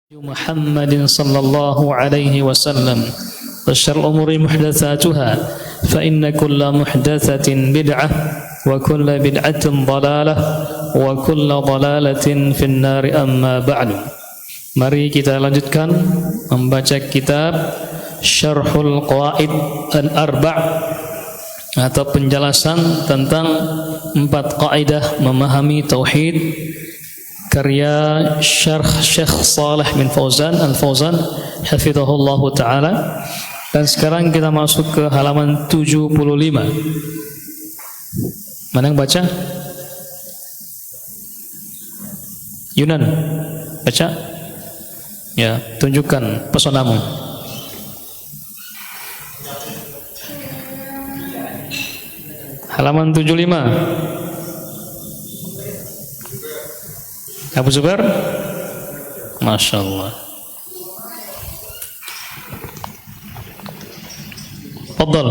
محمد صلى الله عليه وسلم وشر الأمور محدثاتها فإن كل محدثة بدعة وكل بدعة ضلالة وكل ضلالة في النار أما بعد. Mari kita lanjutkan membaca kitab Syarhul Qawaid Al-Arba' atau penjelasan tentang 4 kaidah memahami tauhid karya Syarh Syekh Shalih bin Fauzan Al-Fauzan hafizahullah taala. Dan sekarang kita masuk ke halaman 75. Mana yang baca? Yunan, baca? Ya, tunjukkan pesonamu. Halaman 75. Abu Zubair, Masya Allah. Fadal.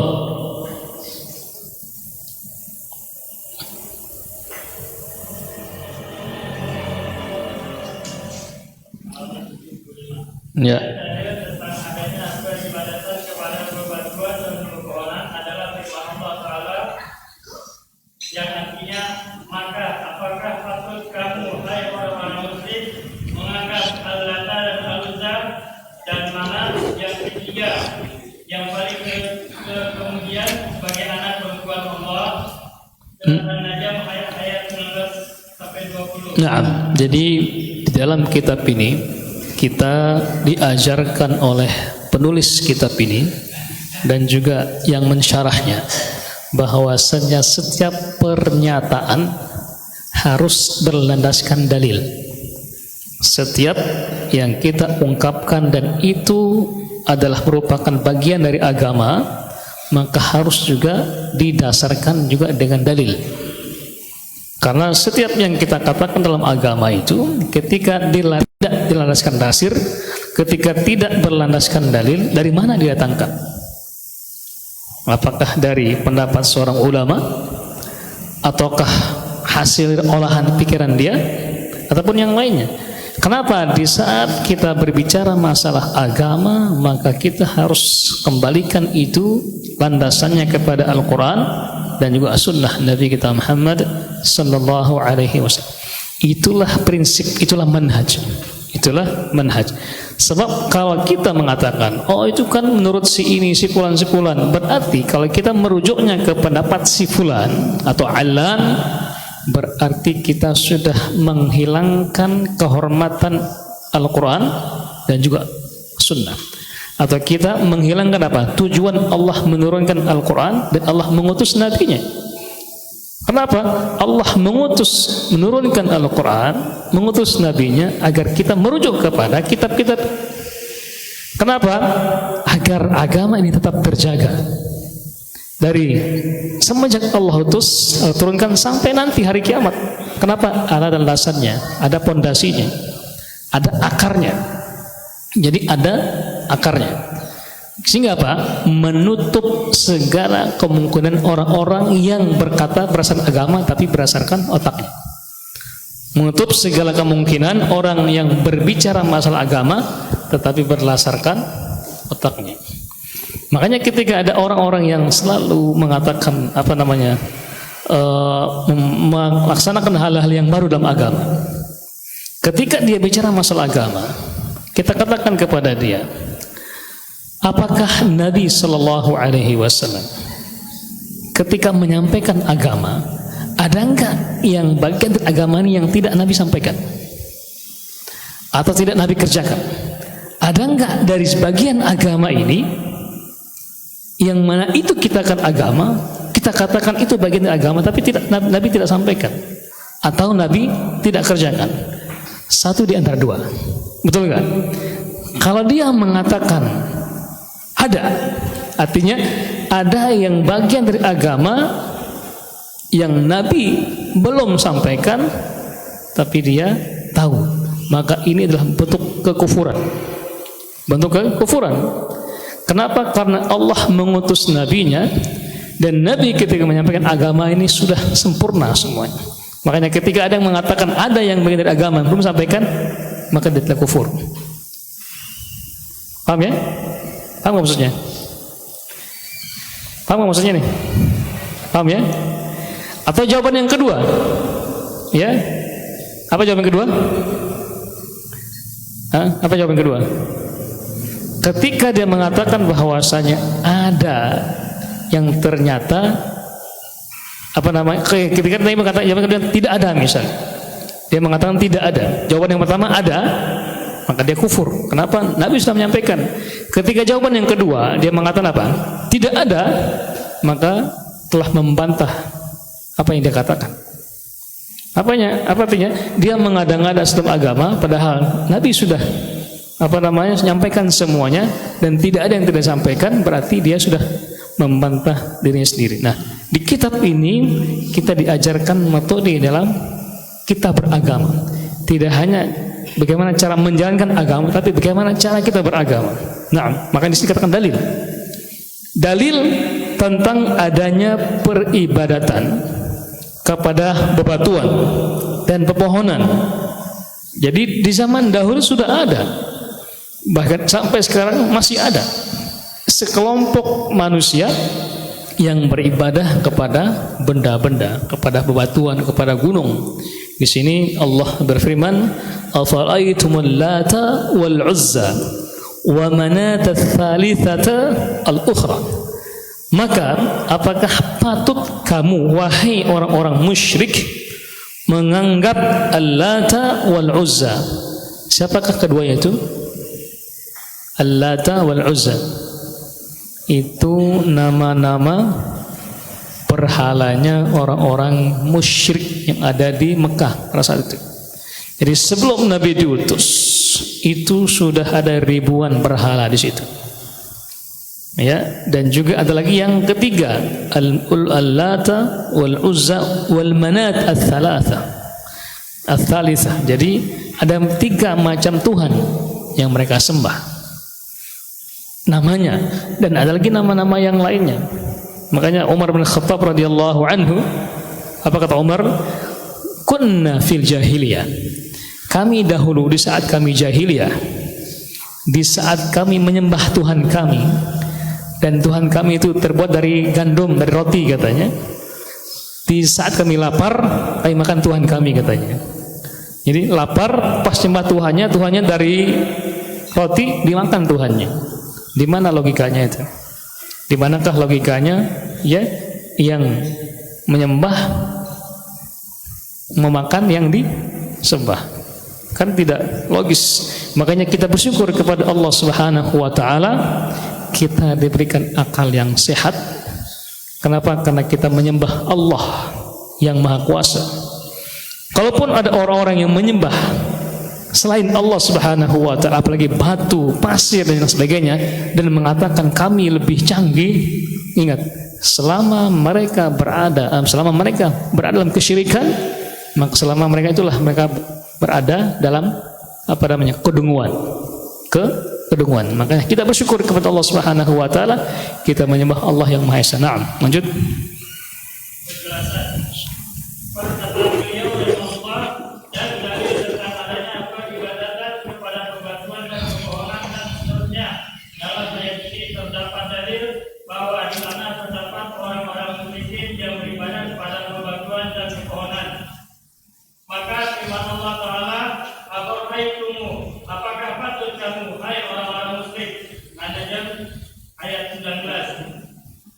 Ya. Yang artinya, maka apakah patut kamu hai orang-orang muslim mengangkat Al-Lata dan Al-Uzza, dan mana yang ketiga yang paling kemudian sebagai anak perempuan Allah, dan An-Najm ayat 19 sampai 20. Nah, jadi di dalam kitab ini kita diajarkan oleh penulis kitab ini dan juga yang mensyarahnya bahwasanya setiap pernyataan harus berlandaskan dalil. Setiap yang kita ungkapkan dan itu adalah merupakan bagian dari agama, maka harus juga didasarkan juga dengan dalil. Karena setiap yang kita katakan dalam agama itu ketika tidak dilandaskan dasir, ketika tidak berlandaskan dalil, dari mana didatangkan? Apakah dari pendapat seorang ulama, ataukah hasil olahan pikiran dia, ataupun yang lainnya? Kenapa di saat kita berbicara masalah agama, maka kita harus kembalikan itu landasannya kepada Al-Quran dan juga Sunnah Nabi kita Muhammad Sallallahu Alaihi Wasallam. Itulah prinsip, itulah manhaj. Itulah manhaj. Sebab kalau kita mengatakan, oh itu kan menurut si ini, si fulan, berarti kalau kita merujuknya ke pendapat si fulan atau alan, berarti kita sudah menghilangkan kehormatan Al-Quran dan juga Sunnah. Atau kita menghilangkan apa? Tujuan Allah menurunkan Al-Quran dan Allah mengutus nabinya. Kenapa? Allah menurunkan Al-Quran, mengutus nabinya agar kita merujuk kepada kitab-kitab. Kenapa? Agar agama ini tetap terjaga dari semenjak Allah turunkan sampai nanti hari kiamat. Kenapa? Ada landasannya, ada pondasinya, ada akarnya. Jadi ada akarnya. Sehingga apa? Menutup segala kemungkinan orang-orang yang berkata berdasarkan agama tapi berdasarkan otaknya. Menutup segala kemungkinan orang yang berbicara masalah agama tetapi berdasarkan otaknya. Makanya ketika ada orang-orang yang selalu mengatakan melaksanakan hal-hal yang baru dalam agama, ketika dia bicara masalah agama, kita katakan kepada dia, apakah Nabi Sallallahu Alaihi Wasallam ketika menyampaikan agama, ada enggak yang bagian dari agama ini yang tidak Nabi sampaikan atau tidak Nabi kerjakan? Ada enggak dari sebagian agama ini yang mana itu kita katakan agama, kita katakan itu bagian dari agama, tapi Nabi tidak sampaikan atau Nabi tidak kerjakan? Satu di antara dua, betul enggak? Kalau dia mengatakan ada, artinya ada yang bagian dari agama yang Nabi belum sampaikan tapi dia tahu, maka ini adalah bentuk kekufuran. Bentuk kekufuran. Kenapa? Karena Allah mengutus nabinya dan Nabi ketika menyampaikan agama ini sudah sempurna semuanya. Makanya ketika ada yang mengatakan ada yang bagian dari agama belum sampaikan, maka dia telah kufur. Paham ya? Paham nggak maksudnya? Paham nggak maksudnya nih? Paham ya? Atau jawaban yang kedua? Ya? Apa jawaban kedua? Apa jawaban kedua? Ketika dia mengatakan bahwasanya ada yang ternyata ketika dia mengatakan tidak ada, misalnya dia mengatakan tidak ada, jawaban yang pertama ada, maka dia kufur. Kenapa? Nabi sudah menyampaikan. Ketika jawaban yang kedua dia mengatakan apa? Tidak ada, maka telah membantah apa yang dia katakan. Apa artinya? Dia mengada-ngada dalam agama, padahal Nabi sudah menyampaikan semuanya, dan tidak ada yang tidak disampaikan, berarti dia sudah membantah dirinya sendiri. Nah, di kitab ini kita diajarkan metode dalam kita beragama. Tidak hanya bagaimana cara menjalankan agama, tapi bagaimana cara kita beragama. Nah, maka di sini katakan dalil. Dalil tentang adanya peribadatan kepada bebatuan dan pepohonan. Jadi di zaman dahulu sudah ada, bahkan sampai sekarang masih ada sekelompok manusia yang beribadah kepada benda-benda, kepada bebatuan, kepada gunung. Di sini Allah berfirman, "Afara'aytumul Lata wal Uzza wa Manat ats-tsalitsata al-ukhra." Maka apakah patut kamu wahai orang-orang musyrik menganggap Al-Lata wal Uzza? Siapakah keduanya itu? Al-Lata wal Uzza itu nama-nama berhalanya orang-orang musyrik yang ada di Mekah pada saat itu. Jadi sebelum Nabi diutus itu sudah ada ribuan berhala di situ. Ya, dan juga ada lagi yang ketiga, Al-Lata wal Uzza wal Manat ats-tsalitsah. Jadi ada 3 macam Tuhan yang mereka sembah namanya, dan ada lagi nama-nama yang lainnya. Makanya Umar bin Khattab radhiyallahu anhu, apa kata Umar? Kunna fil jahiliyah. Kami dahulu di saat kami jahiliyah, di saat kami menyembah Tuhan kami, dan Tuhan kami itu terbuat dari gandum, dari roti katanya. Di saat kami lapar, kami makan Tuhan kami katanya. Jadi lapar, pas nyembah Tuhannya dari roti, dimakan Tuhannya. Di mana logikanya itu? Di manakah logikanya ya yang menyembah memakan yang disembah? Kan tidak logis. Makanya kita bersyukur kepada Allah Subhanahu wa taala, kita diberikan akal yang sehat. Kenapa? Karena kita menyembah Allah yang Maha Kuasa. Kalaupun ada orang-orang yang menyembah selain Allah Subhanahu wa taala, apalagi batu, pasir dan sebagainya, dan mengatakan kami lebih canggih, ingat, selama mereka berada dalam kesyirikan, maka selama mereka itulah mereka berada dalam kedunguan. Kedunguan. Makanya kita bersyukur kepada Allah Subhanahu wa taala, kita menyembah Allah yang Maha Esa. Naam, lanjut.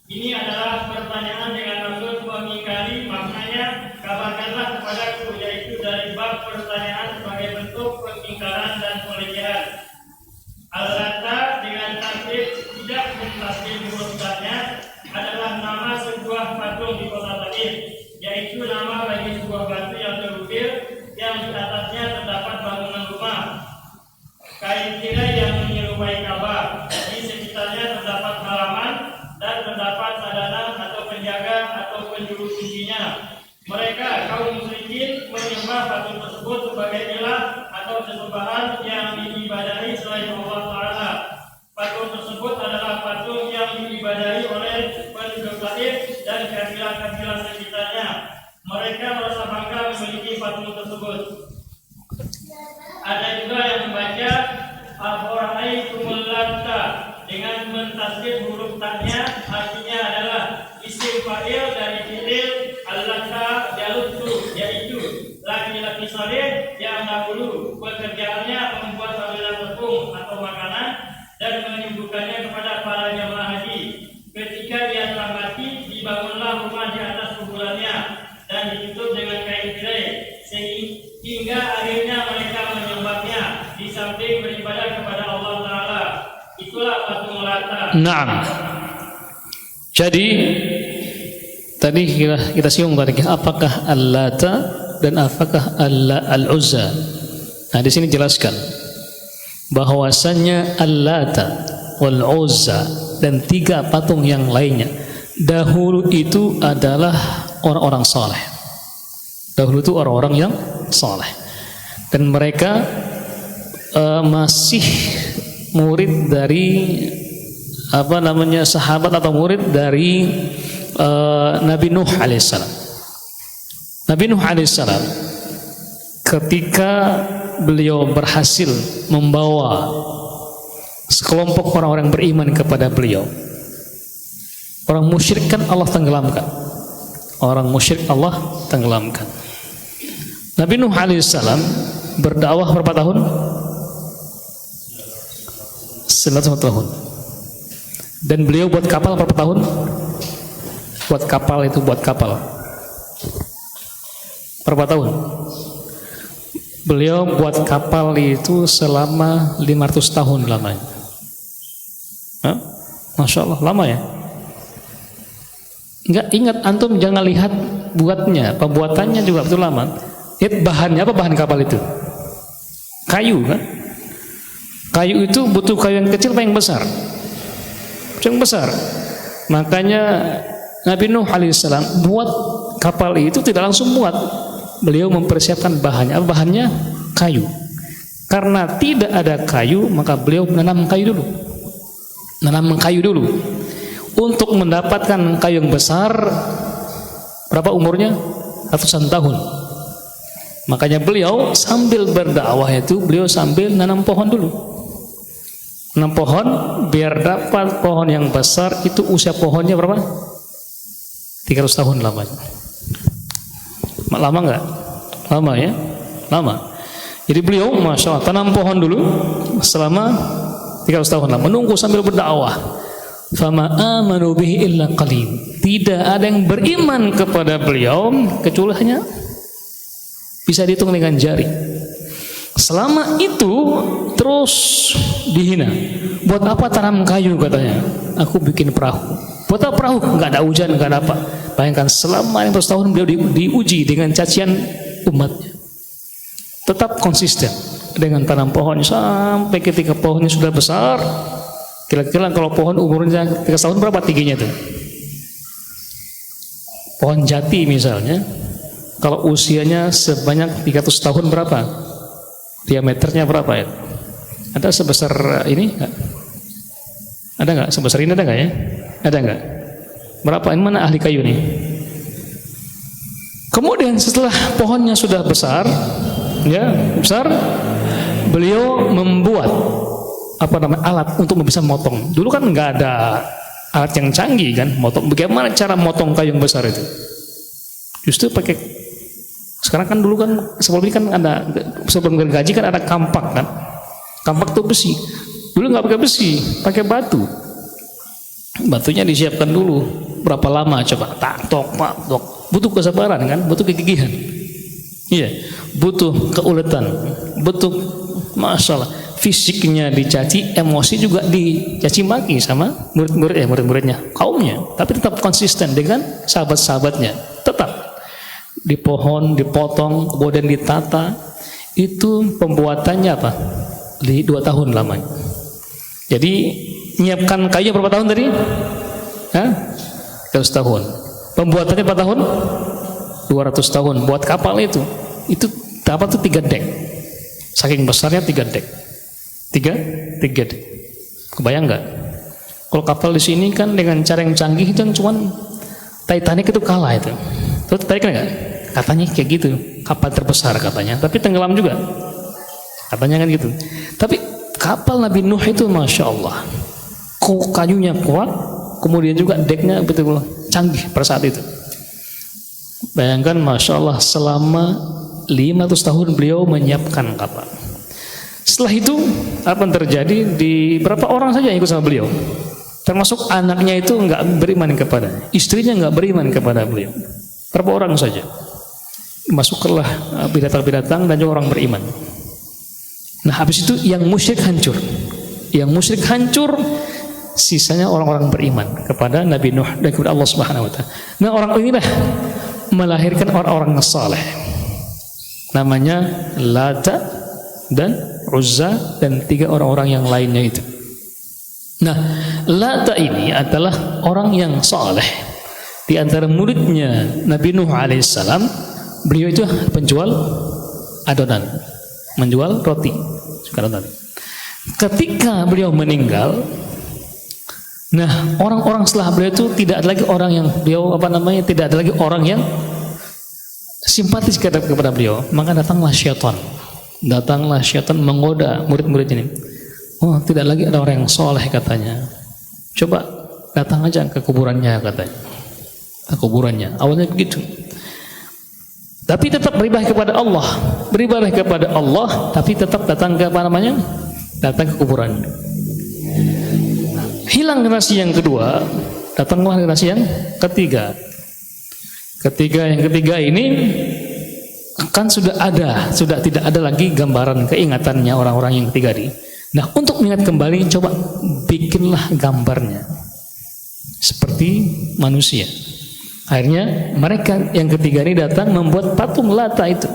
Ini adalah pertanyaan dengan maksud mengingkari, maknanya kabarkanlah kepadaku, yaitu dari bab pertanyaan sebagai bentuk pengingkaran dan pelecehan. Al-Lata dengan tasdid tidak mentasdid hurufnya adalah nama sebuah patung di kota Taif, yaitu nama bagi sebuah batu yang terukir yang di atasnya terdapat bangunan rumah, kain tirai yang menyerupai Ka'bah. Di sekitarnya terdapat halaman dan terdapat sadana atau penjaga atau penjuru kuncinya. Mereka kaum musyrikin menyembah patung tersebut sebagai ilah atau sesembahan yang diibadahi selain Allah Ta'ala. Patung tersebut adalah patung yang diibadahi oleh penduduk Taif dan kabilah-kabilah sekitarnya. Mereka merasa bangga memiliki patung tersebut. Ada juga yang membaca Afara'aitumul Latta, dengan mentasdid huruf taknya artinya adalah isim fa'il dari fi'il al-latta yaluttu, yaitu laki-laki saleh yang dahulu pekerjaannya membuat sambilan tepung atau makanan dan menyuguhkannya kepada para jemaah haji. Ketika dia telah mati, dibangunlah rumah di atas kuburannya dan ditutup dengan kain tirai sehingga akhirnya mereka menyembahnya di samping beribadah kepada Allah Ta'ala. Itulah patung Latta. Naam. Jadi tadi kita singgung tadi, apakah Al-Lata dan apakah Al-Uzza. Nah, di sini jelaskan bahwasannya Al-Lata wal Uzza dan 3 patung yang lainnya dahulu itu adalah orang-orang saleh. Dahulu itu orang-orang yang saleh. Dan mereka masih murid dari sahabat atau murid dari Nabi Nuh alaihissalam. Nabi Nuh alaihissalam ketika beliau berhasil membawa sekelompok orang-orang beriman kepada beliau, orang musyrik kan Allah tenggelamkan. Orang musyrik Allah tenggelamkan. Nabi Nuh alaihissalam berdakwah berapa tahun? 900 tahun. Dan beliau buat kapal berapa tahun? Buat kapal. Berapa tahun? Beliau buat kapal itu selama 500 tahun lamanya. Hah? Masya Allah, lama ya? Enggak, ingat antum jangan lihat buatnya, pembuatannya juga betul lama. Lihat bahannya, apa bahan kapal itu? Kayu kan? Kayu itu butuh kayu yang kecil apa yang besar? Yang besar. Makanya Nabi Nuh alaihissalam buat kapal itu tidak langsung buat. Beliau mempersiapkan bahannya. Apa bahannya? Kayu. Karena tidak ada kayu, maka beliau menanam kayu dulu. Untuk mendapatkan kayu yang besar, berapa umurnya? Ratusan tahun. Makanya beliau sambil berdakwah itu, beliau sambil nanam pohon dulu. Nanam pohon, biar dapat pohon yang besar. Itu usia pohonnya berapa? 300 tahun lamanya. Lama nggak? Lama ya? Lama. Jadi beliau, Masya Allah, tanam pohon dulu selama 300 tahun lama, menunggu sambil berdakwah. Fama amanu bihi illa qalil. Tidak ada yang beriman kepada beliau kecuali hanya bisa dihitung dengan jari. Selama itu terus dihina. Buat apa tanam kayu katanya? Aku bikin perahu. Buat apa perahu? Enggak ada hujan, enggak ada apa. Bayangkan selama 100 tahun beliau diuji dengan cacian umatnya. Tetap konsisten dengan tanam pohon sampai ketika pohonnya sudah besar. Kira-kira kalau pohon umurnya 3 tahun berapa tingginya itu? Pohon jati misalnya, kalau usianya sebanyak 300 tahun berapa? Diameternya berapa ya? Ada sebesar ini nggak? Ada nggak? Sebesar ini ada nggak ya? Ada nggak? Berapa? Ini mana ahli kayu nih? Kemudian setelah pohonnya sudah besar, ya besar, beliau membuat alat untuk bisa memotong. Dulu kan nggak ada alat yang canggih kan, motong. Bagaimana cara motong kayu yang besar itu? Justru pakai. Sekarang kan dulu kan sebelum ini kan ada, sebelum gergaji kan ada kampak kan. Kampak itu besi. Dulu nggak pakai besi, pakai batu. Batunya disiapkan dulu. Berapa lama coba? Tak tok. Butuh kesabaran kan, butuh kegigihan. Iya, butuh keuletan, butuh masalah. Fisiknya dicaci, emosi juga dicaci maki sama murid-muridnya, kaumnya. Tapi tetap konsisten dengan sahabat-sahabatnya. Tetap di pohon dipotong, kemudian ditata. Itu pembuatannya apa? 2 tahun lamanya. Jadi menyiapkan kayu berapa tahun tadi? 100 tahun. Pembuatannya berapa tahun? 200 tahun. Buat kapal itu dapat tuh 3 dek. Saking besarnya 3 dek. 3 dek. Kebayang nggak? Kalau kapal di sini kan dengan cara yang canggih itu cuman Titanic itu kalah itu. Terus Titanic kan nggak? Katanya kayak gitu. Kapal terbesar katanya. Tapi tenggelam juga. Katanya kan gitu. Tapi kapal Nabi Nuh itu Masya Allah, kayunya kuat, kemudian juga deknya betul canggih pada saat itu. Bayangkan Masya Allah, selama 500 tahun beliau menyiapkan kapal. Setelah itu apa yang terjadi? Di berapa orang saja yang ikut sama beliau, termasuk anaknya itu nggak beriman kepada, istrinya nggak beriman kepada beliau. Berapa orang saja. Masuklah binatang-binatang dan juga orang beriman. Nah habis itu yang musyrik hancur. Yang musyrik hancur, sisanya orang-orang beriman kepada Nabi Nuh dan kepada Allah Subhanahu wa taala. Nah orang inilah melahirkan orang-orang saleh. Namanya Lata dan Uzza dan 3 orang-orang yang lainnya itu. Nah, Lata ini adalah orang yang saleh. Di antara muridnya Nabi Nuh alaihissalam, beliau itu penjual adonan, menjual roti. Ketika beliau meninggal, nah orang-orang setelah beliau itu tidak ada lagi orang yang beliau tidak ada lagi orang yang simpatis kepada beliau. Maka datanglah syaitan menggoda murid-murid ini. Oh, tidak lagi ada orang yang soleh katanya. Coba datang aja ke kuburannya katanya. Ke kuburannya. Awalnya begitu. Tapi tetap beribadah kepada Allah. Beribadah kepada Allah, tapi tetap datang ke datang ke kuburan. Hilang generasi yang kedua, datanglah generasi yang ketiga. Yang ketiga ini kan sudah tidak ada lagi gambaran keingatannya orang-orang yang ketiga ini. Nah, untuk mengingat kembali, coba bikinlah gambarnya seperti manusia. Akhirnya mereka yang ketiga ini datang membuat patung Lata itu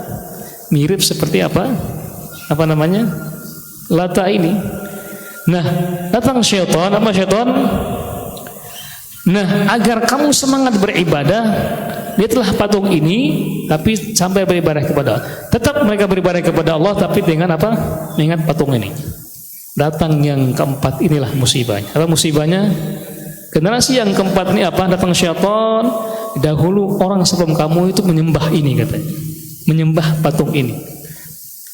mirip seperti apa Lata ini. Nah, datang syaitan. Nah, agar kamu semangat beribadah, lihatlah patung ini, tapi sampai beribadah kepada Allah. Tetap mereka beribadah kepada Allah, tapi dengan apa? Mengingat patung ini. Datang yang keempat, inilah musibahnya. Apa musibahnya? Generasi yang keempat ini apa? Datang syaitan. Dahulu orang sebelum kamu itu menyembah ini katanya, menyembah patung ini.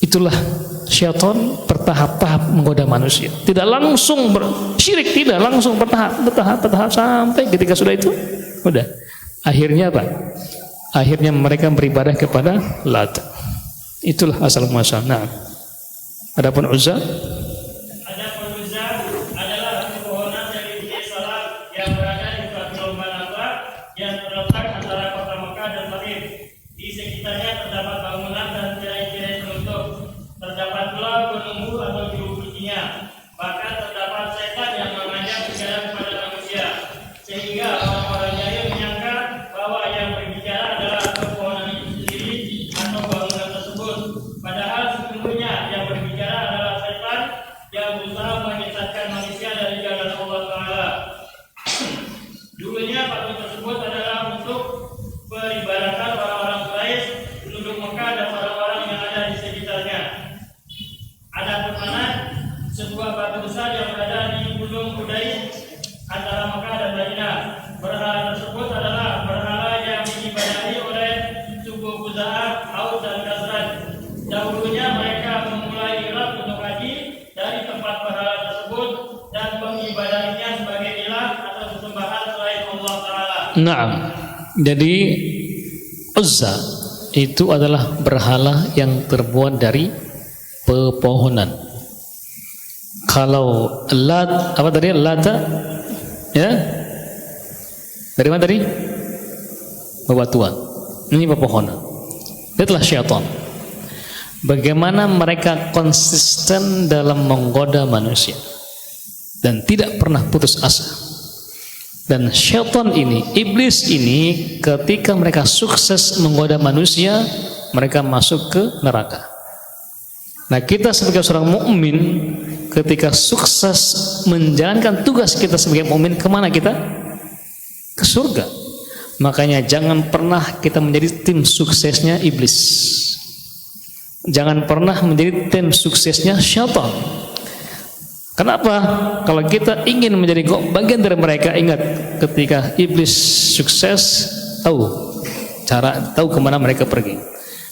Itulah syaitan bertahap-tahap menggoda manusia. Tidak langsung bersyirik, tidak langsung bertahap sampai ketika sudah itu, udah. Akhirnya apa? Akhirnya mereka beribadah kepada Lata. Itulah asal muasal. Nah, adapun Uzza adalah pepohonan dari bukit Salat yang berada di suatu Manabah yang terletak antara kota Mekah dan Taif. Di sekitarnya terdapat bangunan dan tirai-tirai teruntuk. Terdapat pula penunggu atau juru kuncinya. Bahkan terdapat setan yang mengajak bicara kepada manusia, sehingga orang-orangnya menyangka bahwa yang berbicara adalah pepohonan itu sendiri atau bangunan tersebut. Padahal sesungguhnya yang berbicara adalah setan yang berusaha menyesatkan manusia dari jalan Allah Ta'ala. Dulunya patung tersebut adalah untuk peribadatan orang-orang Quraisy, penduduk Mekah dan orang-orang yang ada di sekitarnya. Ada mana sebuah batu besar yang berada di Gunung Qudais antara Mekah dan Madinah. Berhala tersebut adalah berhala yang diibadahi oleh suku Khuza'ah, Aus dan Khazraj. Dahulunya mereka memulai ilah untuk haji dari tempat berhala tersebut dan mengibadahinya sebagai ilah atau sesembahan selain Allah Ta'ala. Naam. Jadi Uzza itu adalah berhala yang terbuat dari pepohonan. Kalau Lata ya, dari mana tadi? Bebatuan. Ini pepohonan. Itulah syaitan. Bagaimana mereka konsisten dalam menggoda manusia dan tidak pernah putus asa. Dan syaitan ini, iblis ini, ketika mereka sukses menggoda manusia, mereka masuk ke neraka. Nah, kita sebagai seorang mukmin, ketika sukses menjalankan tugas kita sebagai mukmin, kemana kita? Ke surga. Makanya jangan pernah kita menjadi tim suksesnya iblis. Jangan pernah menjadi tim suksesnya syaitan. Kenapa? Kalau kita ingin menjadi bagian dari mereka, ingat ketika iblis sukses, tahu kemana mereka pergi.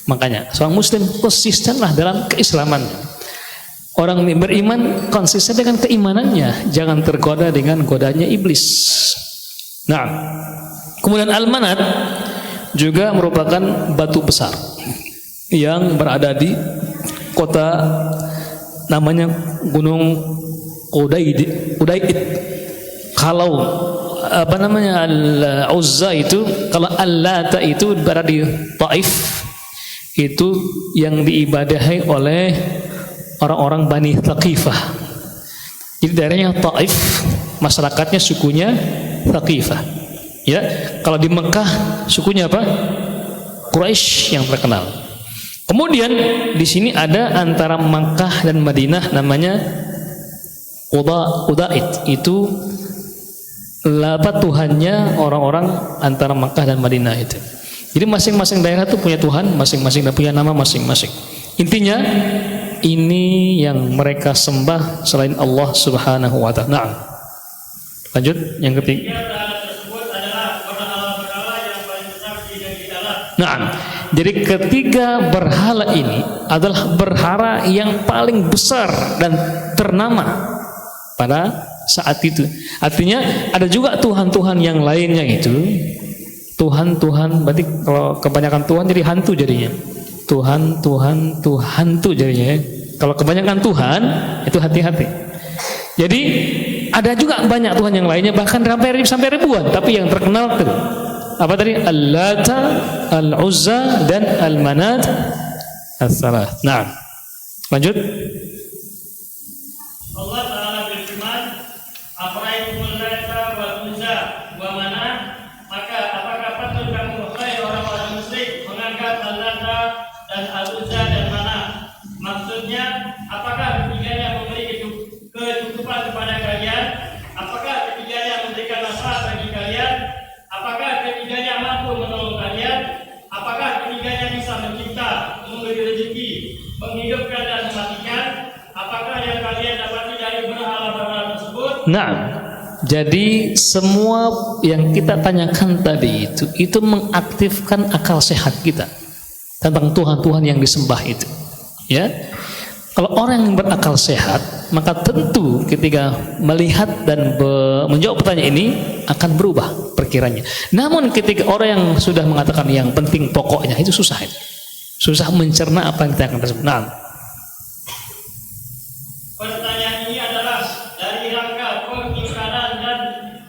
Makanya seorang muslim konsistenlah dalam keislamannya. Orang beriman konsisten dengan keimanannya, jangan tergoda dengan godanya iblis. Nah, kemudian al-manat juga merupakan batu besar yang berada di kota namanya Gunung Udaid. Kalau apa namanya Al-Uzza itu, kalau Al-Lata itu berada di Taif, itu yang diibadahi oleh orang-orang Bani Thaqifah. Jadi daerahnya Taif, masyarakatnya sukunya Thaqifah. Ya, kalau di Mekah sukunya apa? Quraisy yang terkenal. Kemudian di sini ada antara Makkah dan Madinah namanya Udaid. Itu labat Tuhannya orang-orang antara Makkah dan Madinah itu. Jadi masing-masing daerah itu punya Tuhan masing-masing dan punya nama masing-masing. Intinya ini yang mereka sembah selain Allah Subhanahu wa taala. Nah, lanjut yang ketiga. Nah, jadi ketiga berhala ini adalah berhala yang paling besar dan ternama pada saat itu. Artinya ada juga Tuhan-Tuhan yang lainnya itu. Tuhan-Tuhan, berarti kalau kebanyakan Tuhan jadi hantu jadinya. Tuhan hantu jadinya. Kalau kebanyakan Tuhan itu hati-hati. Jadi ada juga banyak Tuhan yang lainnya, bahkan sampai ribuan. Tapi yang terkenal itu apa tadi? Al-Lata, Al-Uzza dan Al-Manat As-Salah. Nah, lanjut. Allah Ta'ala berfirman, "Afara'aytumul Lata wal Uzza wa Manat?" Maka apakah patut kamu wahai orang-orang musyrik menganggap Al-Lata dan Al-Uzza dan Manat? Maksudnya, apakah ketiganya memberi kecukupan kepada kalian? Apakah ketiganya memberikan nafkah bagi kalian? Apakah ketiganya mampu menolong kalian? Apakah ketiganya bisa mencipta, memberi rezeki, menghidupkan dan mematikan? Apakah yang kalian dapati dari berhala-berhala tersebut? Nah, jadi semua yang kita tanyakan tadi itu mengaktifkan akal sehat kita tentang Tuhan-Tuhan yang disembah itu. Ya, kalau orang yang berakal sehat, maka tentu ketika melihat dan menjawab pertanyaan ini akan berubah perkiranya. Namun ketika orang yang sudah mengatakan yang penting pokoknya itu susah mencerna apa yang kita akan tersebut. Nah, pertanyaan ini adalah dari rangka pengingkaran dan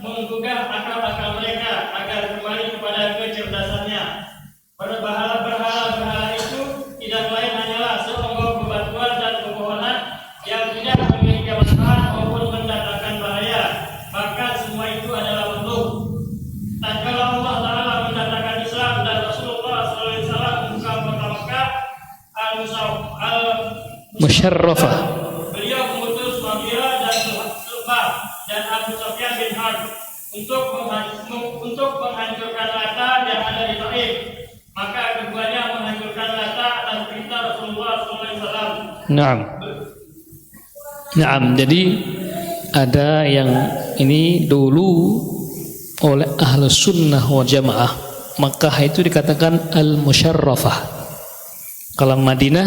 menggugah akal-akal mereka agar kembali kepada kecerdasannya. Berhala-berhala itu tidak lain hanyalah seonggok bebatuan dan pepohonan yang tidak memiliki manfaat maupun mendatangkan bahaya. Bahkan semua itu adalah bentuk. Tatkala Allah Ta'ala mendatangkan Islam dan Rasulullah SAW membuka kota Mekah Musyarrafah, beliau mengutus Mughirah dan Syu'bah dan Abu Sufyan bin Harb untuk menghancurkan Lata yang ada di Taif. Maka keduanya menghancurkan Lata atas perintah Rasulullah SAW. Naam. Jadi ada yang ini dulu oleh Ahlus Sunnah wal Jamaah, Makkah itu dikatakan Al-Musyarrafah. Kalau Madinah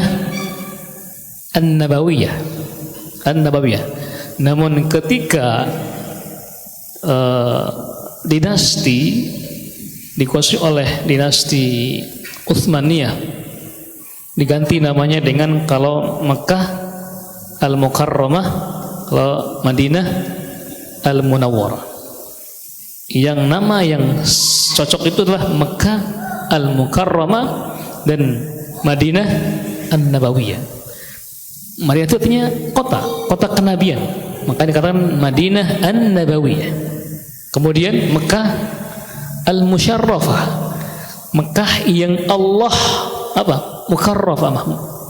An-Nabawiyah. Namun ketika dinasti dikuasai oleh dinasti Utsmaniyah, diganti namanya dengan kalau Mekah Al-Mukarramah, kalau Madinah Al-Munawwarah. Yang nama yang cocok itu adalah Mekah Al-Mukarramah dan Madinah An-Nabawiyah. Madinah itu artinya kota kenabian, maka dikatakan Madinah An-Nabawiyah. Kemudian Mekah Al-Musyarrafah, Mekah yang Allah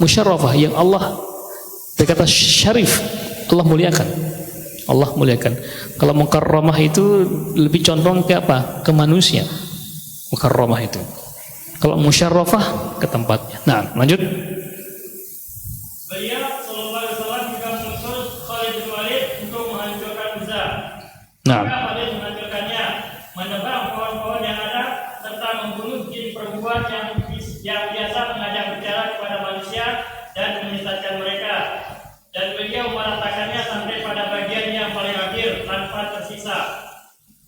musyarrafah yang Allah berkata syarif, Allah muliakan. Kalau mukarramah itu lebih condong ke apa? Ke manusia. Mukarramah itu. Kalau musyarrafah ke tempatnya. Nah, lanjut. Beliau sallallahu alaihi wasallam juga mengutus Khalid bin Walid untuk menghancurkan Uzza. Nah, Maka Khalid menghancurkannya, menebang pohon-pohon yang ada serta membunuh jin perempuan yang biasa mengajak bicara kepada manusia dan menyesatkan mereka. Dan beliau meratakannya sampai pada bagian yang paling akhir tanpa tersisa.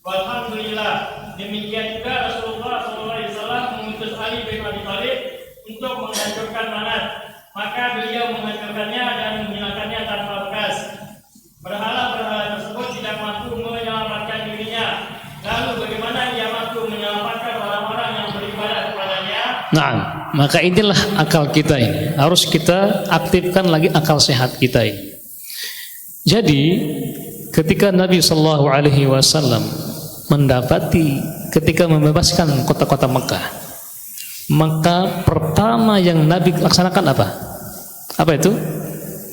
Walhamdulillah, demikian juga Rasulullah SAW mengutus Ali bin Abi Thalib untuk menghancurkan Manat. Maka beliau menghancurkannya dan menghilangkannya tanpa bekas. Berhala-berhala tersebut tidak mampu menyelamatkan dirinya. Lalu bagaimana ia mampu menyelamatkan orang-orang yang beribadah kepadanya? Nah, maka inilah akal kita ini. Harus kita aktifkan lagi akal sehat kita ini. Jadi, ketika Nabi SAW mendapati ketika membebaskan kota-kota Mekah, maka pertama yang Nabi laksanakan apa? Apa itu?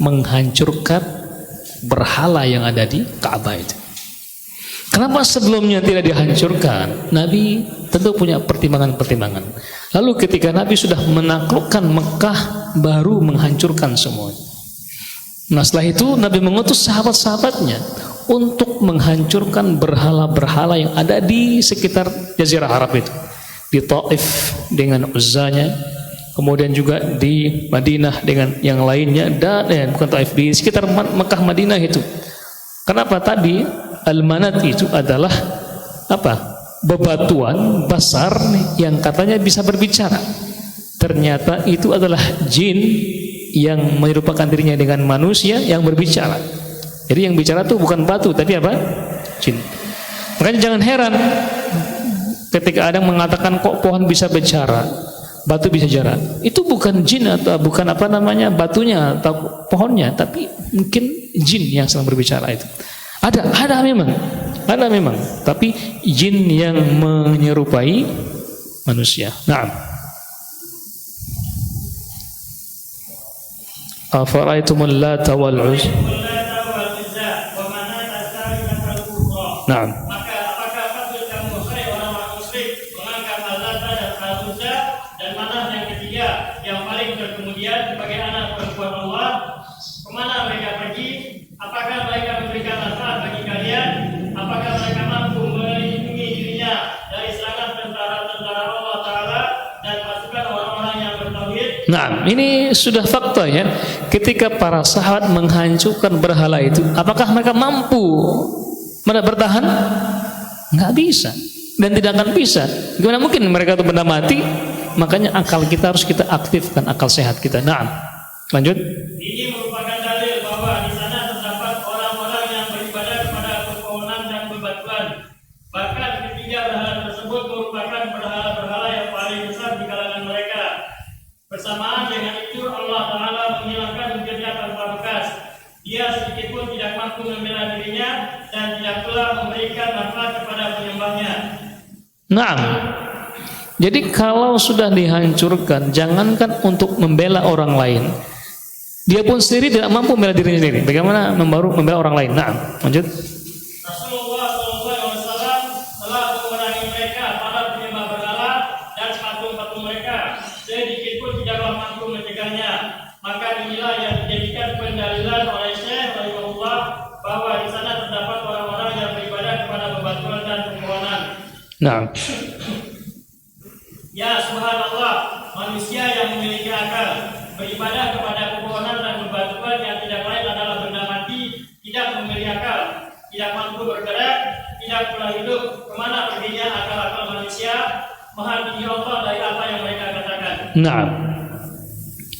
Menghancurkan berhala yang ada di Ka'bah itu. Kenapa sebelumnya tidak dihancurkan? Nabi tentu punya pertimbangan-pertimbangan. Lalu ketika Nabi sudah menaklukkan Mekah, baru menghancurkan semuanya. Nah, setelah itu Nabi mengutus sahabat-sahabatnya untuk menghancurkan berhala-berhala yang ada di sekitar Jazirah Arab itu. Di Taif dengan Uzzanya, kemudian juga di Madinah dengan yang lainnya, dan bukan Taif, di sekitar Mekah Madinah itu. Kenapa tadi Al-Manat itu adalah apa? Bebatuan besar yang katanya bisa berbicara. Ternyata itu adalah jin yang menyerupakan dirinya dengan manusia yang berbicara. Jadi yang bicara itu bukan batu, tapi apa? Jin. Makanya jangan heran ketika ada yang mengatakan kok pohon bisa bicara, batu bisa bicara. Itu bukan jin atau bukan apa namanya batunya atau pohonnya, tapi mungkin jin yang sedang berbicara itu. Ada memang, tapi jin yang menyerupai manusia. Naam. Afara'aitumul Lata wal Uzza. Naam. Maka apakah patut kamu hai orang-orang musyrik mengangkat Al-Lata dan Al-Uzza dan Manat yang ketiga yang paling terkemudian sebagai anak perempuan Allah? Kemana mereka pergi? Apakah mereka memberikan manfaat bagi kalian? Apakah mereka mampu melindungi dirinya dari serangan tentara-tentara Allah Ta'ala dan pasukan orang-orang yang bertauhid? Nah, ini sudah fakta ya. Ketika para sahabat menghancurkan berhala itu, apakah mereka mampu bertahan? Nggak bisa dan tidak akan bisa. Gimana mungkin mereka itu benda mati? Makanya akal kita harus kita aktifkan, akal sehat kita. Nah, lanjut. Ini merupakan dalil bahwa di sana terdapat orang-orang yang beribadah kepada pepohonan dan bebatuan. Bahkan ketiga berhala tersebut merupakan berhala-berhala yang paling besar di kalangan mereka. Bersamaan dengan itu Allah Ta'ala menghilangkan wujudnya tanpa bekas. Dia sedikit pun tidak mampu membela dirinya dan tidak pula memberikan manfaat kepada penyembahnya. Nah, jadi kalau sudah dihancurkan, jangankan untuk membela orang lain, dia pun sendiri tidak mampu membela dirinya sendiri. Bagaimana membela orang lain? Nah, lanjut. Rasulullah SAW telah memerangi mereka, para penyembah berhala dan patung-patung mereka. Sedikit pun tidaklah mampu mencegahnya. Maka inilah yang dijadikan pendalilan oleh Syekh rahimahullah bahwa di sana terdapat orang-orang yang beribadah kepada bebatuan dan pepohonan. Nah, ya subhanallah, manusia yang memiliki akal beribadah kepada pepohonan dan bebatuan yang tidak lain adalah benda mati, tidak memiliki akal, tidak mampu bergerak, tidak pula hidup. Kemana perginya akal-akal manusia? Maha tinggi Allah dari apa yang mereka katakan. nah.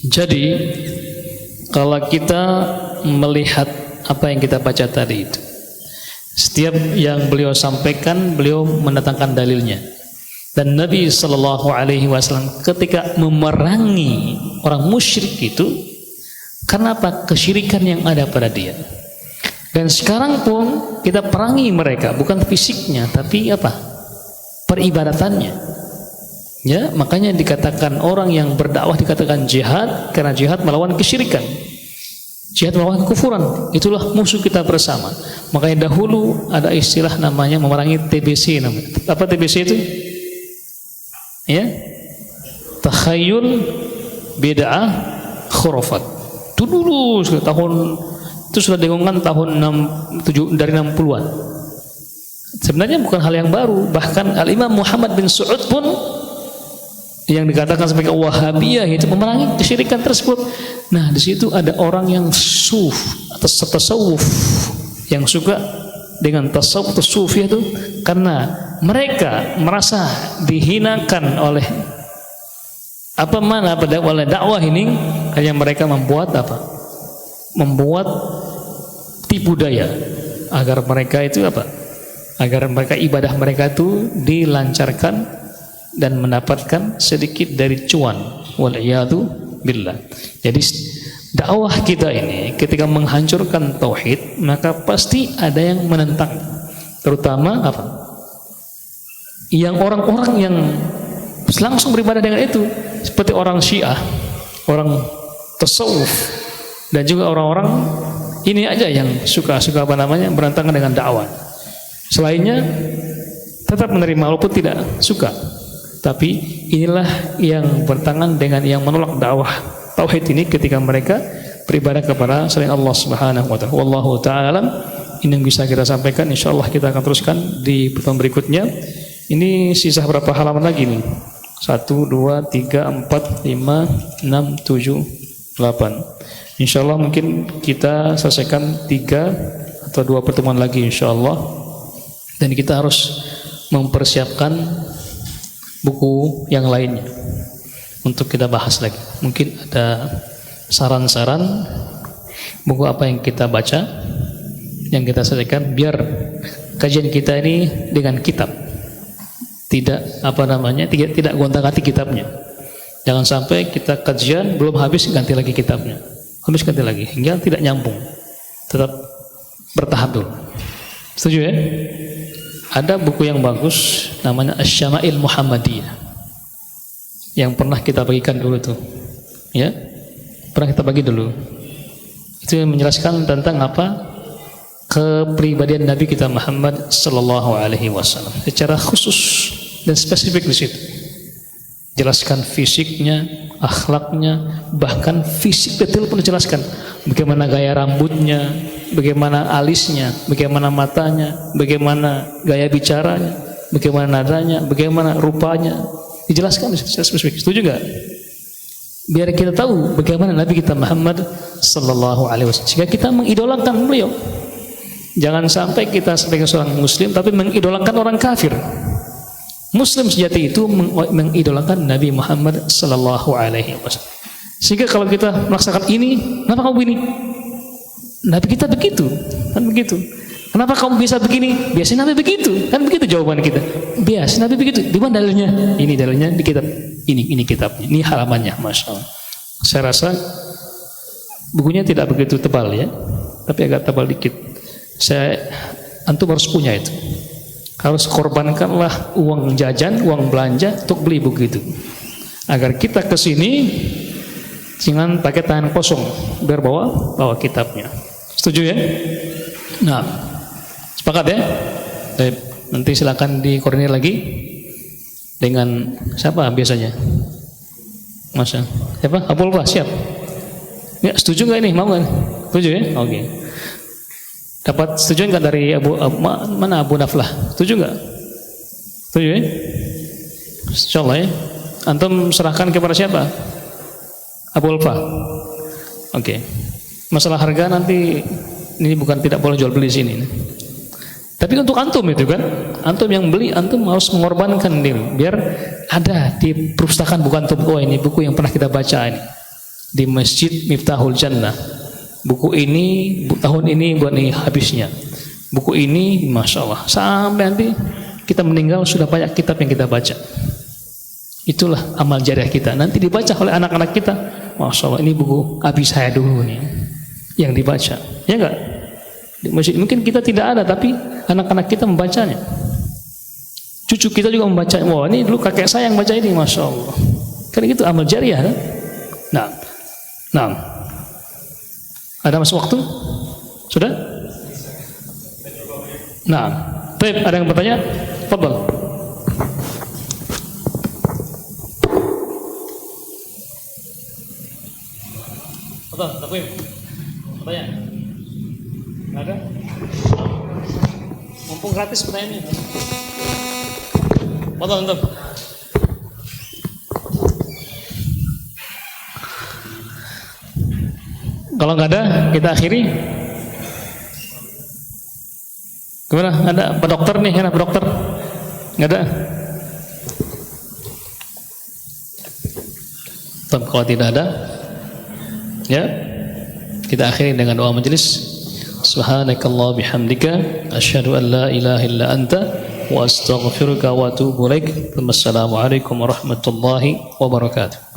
Jadi kalau kita melihat apa yang kita baca tadi itu, setiap yang beliau sampaikan, beliau mendatangkan dalilnya. Dan Nabi SAW ketika memerangi orang musyrik itu, karena apa? Kesyirikan yang ada pada dia. Dan sekarang pun kita perangi mereka, bukan fisiknya, tapi apa? Peribadatannya. Ya, makanya dikatakan orang yang berdakwah dikatakan jihad, karena jihad melawan kesyirikan. Jihad melawan kekufuran, itulah musuh kita bersama. Makanya dahulu ada istilah namanya memerangi TBC namanya. Apa TBC itu? Ya, takhayul, bid'ah, khurafat. Itu dulu tahun itu sudah diumumkan tahun 60-an. Sebenarnya bukan hal yang baru. Bahkan Al-Imam Muhammad bin Saud pun yang dikatakan sebagai Wahabiyah itu memerangi kesyirikan tersebut. Nah, di situ ada orang yang atau tasawuf yang suka dengan tasawuf atau sufi itu karena mereka merasa dihinakan oleh oleh dakwah ini, hanya mereka membuat tipu daya agar mereka itu agar mereka ibadah mereka itu dilancarkan dan mendapatkan sedikit dari cuan. Wal'iyadu billah. Jadi dakwah kita ini ketika menghancurkan tauhid, maka pasti ada yang menentang. Terutama yang orang-orang yang langsung beribadah dengan itu, seperti orang Syiah, orang tasawuf, dan juga orang-orang ini aja yang suka berantakan dengan dakwah. Selainnya tetap menerima walaupun tidak suka. Tapi inilah yang bertangan dengan yang menolak dakwah tauhid ini ketika mereka beribadah kepada selain Allah Subhanahu wa taala. Wallahu taala alam. Ini yang bisa kita sampaikan, insyaallah kita akan teruskan di pertemuan berikutnya. Ini sisa berapa halaman lagi nih? 1 2 3 4 5 6 7 8. Insyaallah mungkin kita selesaikan 3 atau 2 pertemuan lagi insyaallah. Dan kita harus mempersiapkan buku yang lainnya untuk kita bahas lagi. Mungkin ada saran-saran buku apa yang kita baca, yang kita selesaikan, biar kajian kita ini dengan kitab, tidak tidak gonta-ganti kitabnya. Jangan sampai kita kajian belum habis ganti lagi kitabnya, habis ganti lagi, hingga tidak nyambung. Tetap bertahap dulu. Setuju ya? Ada buku yang bagus namanya Asy-Syama'il Muhammadiyah yang pernah kita bagikan dulu tuh, ya, pernah kita bagi dulu. Itu yang menjelaskan tentang kepribadian Nabi kita Muhammad Sallallahu Alaihi Wasallam secara khusus dan spesifik di situ. Jelaskan fisiknya, akhlaknya, bahkan fisik detail pun dijelaskan. Bagaimana gaya rambutnya, bagaimana alisnya, bagaimana matanya, bagaimana gaya bicaranya, bagaimana nadanya, bagaimana rupanya, dijelaskan secara spesifik. Setuju nggak? Biar kita tahu bagaimana Nabi kita Muhammad Sallallahu Alaihi Wasallam, sehingga kita mengidolakan beliau. Jangan sampai kita sebagai seorang Muslim tapi mengidolakan orang kafir. Muslim sejati itu mengidolakan Nabi Muhammad Sallallahu Alaihi Wasallam. Sehingga kalau kita melaksanakan ini, kenapa kamu begini? Nabi kita begitu, kan begitu. Kenapa kamu bisa begini? Biasanya Nabi begitu, kan begitu jawaban kita. Biasa Nabi begitu. Di mana dalilnya? Ini dalilnya di kitab ini kitabnya, ini halamannya, masya Allah. Saya rasa bukunya tidak begitu tebal ya, tapi agak tebal dikit. Antum harus punya itu. Harus korbankanlah uang jajan, uang belanja untuk beli buku itu. Agar kita ke sini jangan pakai tangan kosong, biar bawa kitabnya. Setuju ya? Nah, sepakat ya? Baik, nanti silakan dikoordinir lagi dengan siapa biasanya? Masa? Siapa? Abul Bah, siap. Ya, setuju nggak ini? Mau nggak? Setuju ya? Oke. Dapat setuju nggak dari Abu Naflah? Setuju nggak? Setuju ya? Insyaallah ya. Antum serahkan kepada siapa? Abul Bah. Oke. Masalah harga nanti ini bukan tidak boleh jual beli sini. Tapi untuk antum itu kan, antum yang beli, antum harus mengorbankan diri biar ada di perpustakaan buku antum. Oh, ini buku yang pernah kita baca ini di Masjid Miftahul Jannah. Buku ini tahun ini buat nih habisnya. Buku ini masya Allah sampai nanti kita meninggal sudah banyak kitab yang kita baca. Itulah amal jariah kita. Nanti dibaca oleh anak-anak kita. Masya Allah, ini buku habis saya dulu nih yang dibaca. Ya enggak? Di masjid mungkin kita tidak ada, tapi anak-anak kita membacanya. Cucu kita juga membacanya. Wah, ini dulu kakek saya yang baca ini, masya Allah. Karena itu amal jariah kan? Nah. Ada masuk waktu? Sudah? Nah, baik, ada yang bertanya? Fadhal. Fadhal, Takwim. Bertanya? Nggak ada? Mumpung gratis pertanyaannya. Fadhal, antum. Kalau nggak ada, kita akhiri. Gimana? Ada Pak Dokter nih? Ada Pak Dokter? Nggak ada? Kalau tidak ada, ya kita akhiri dengan doa majelis. Subhanakallah bihamdika asyhadu an la ilaha illa anta wa astaghfiruka wa atubu ilaik. Wassalamualaikum warahmatullahi wabarakatuh.